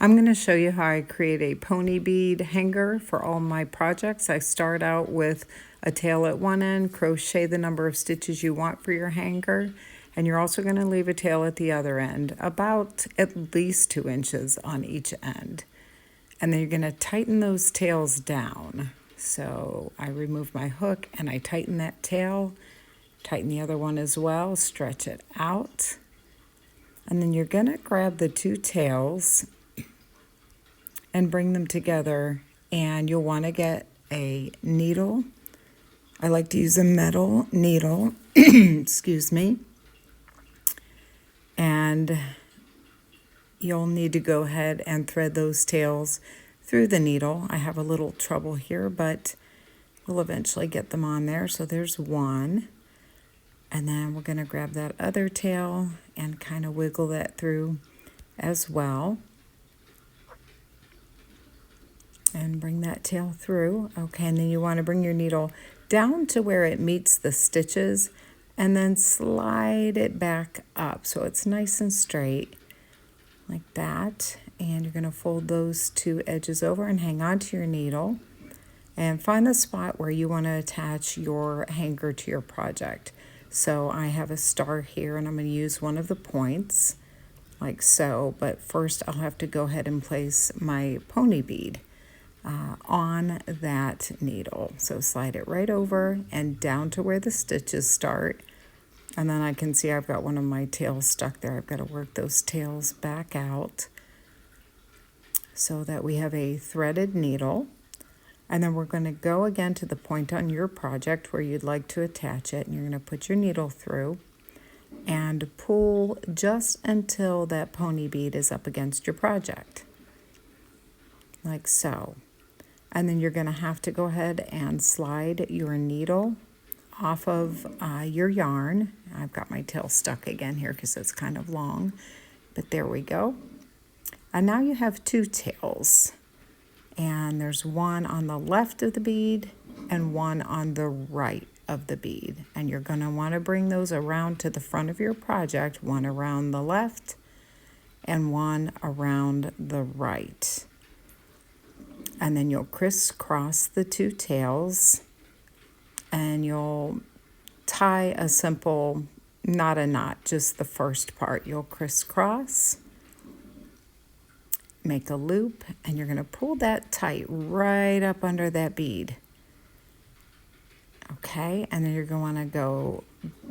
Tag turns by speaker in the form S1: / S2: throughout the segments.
S1: I'm going to show you how I create a pony bead hanger for all my projects. I start out with a tail at one end, crochet the number of stitches you want for your hanger, and you're also going to leave a tail at the other end, about at least 2 inches on each end. And then you're going to tighten those tails down. So I remove my hook and I tighten that tail, tighten the other one as well, stretch it out. And then you're going to grab the 2 tails and bring them together, and you'll want to get a needle. I like to use a metal needle, excuse me. And you'll need to go ahead and thread those tails through the needle. I have a little trouble here, but we'll eventually get them on there. So there's one. And then we're going to grab that other tail and kind of wiggle that through as well. And bring that tail through. Okay, and then you want to bring your needle down to where it meets the stitches and then slide it back up so it's nice and straight like that. And you're going to fold those 2 edges over and hang on to your needle and find the spot where you want to attach your hanger to your project. So I have a star here and I'm going to use one of the points like so, but first I'll have to go ahead and place my pony bead on that needle. So slide it right over and down to where the stitches start. And then I can see I've got one of my tails stuck there. I've got to work those tails back out so that we have a threaded needle. And then we're going to go again to the point on your project where you'd like to attach it. And you're going to put your needle through and pull just until that pony bead is up against your project. Like so. And then you're going to have to go ahead and slide your needle off of your yarn. I've got my tail stuck again here because it's kind of long, but there we go. And now you have 2 tails, and there's one on the left of the bead and one on the right of the bead. And you're going to want to bring those around to the front of your project, one around the left and one around the right. And then you'll crisscross the 2 tails and you'll tie a simple, not a knot, just the first part. You'll crisscross, make a loop, and you're going to pull that tight right up under that bead. Okay, and then you're going to go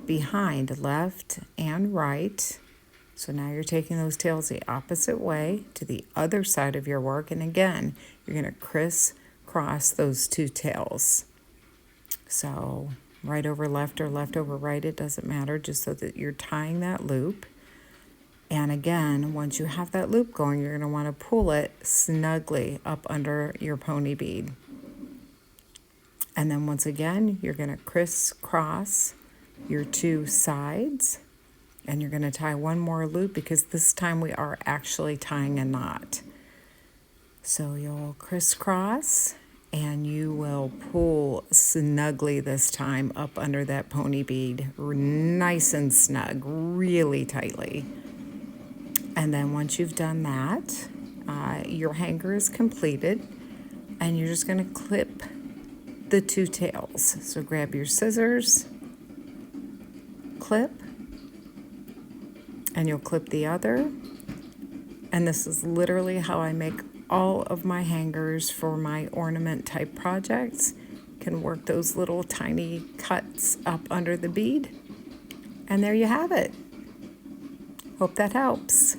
S1: behind left and right. So now you're taking those tails the opposite way to the other side of your work. And again, you're going to crisscross those 2 tails. So right over left or left over right, it doesn't matter, just so that you're tying that loop. And again, once you have that loop going, you're going to want to pull it snugly up under your pony bead. And then once again, you're going to crisscross your 2 sides. And you're going to tie one more loop because this time we are actually tying a knot. So you'll crisscross and you will pull snugly this time up under that pony bead, nice and snug, really tightly. And then once you've done that, your hanger is completed, and you're just going to clip the 2 tails. So grab your scissors, clip, and you'll clip the other. And this is literally how I make all of my hangers for my ornament type projects. Can work those little tiny cuts up under the bead. And there you have it. Hope that helps.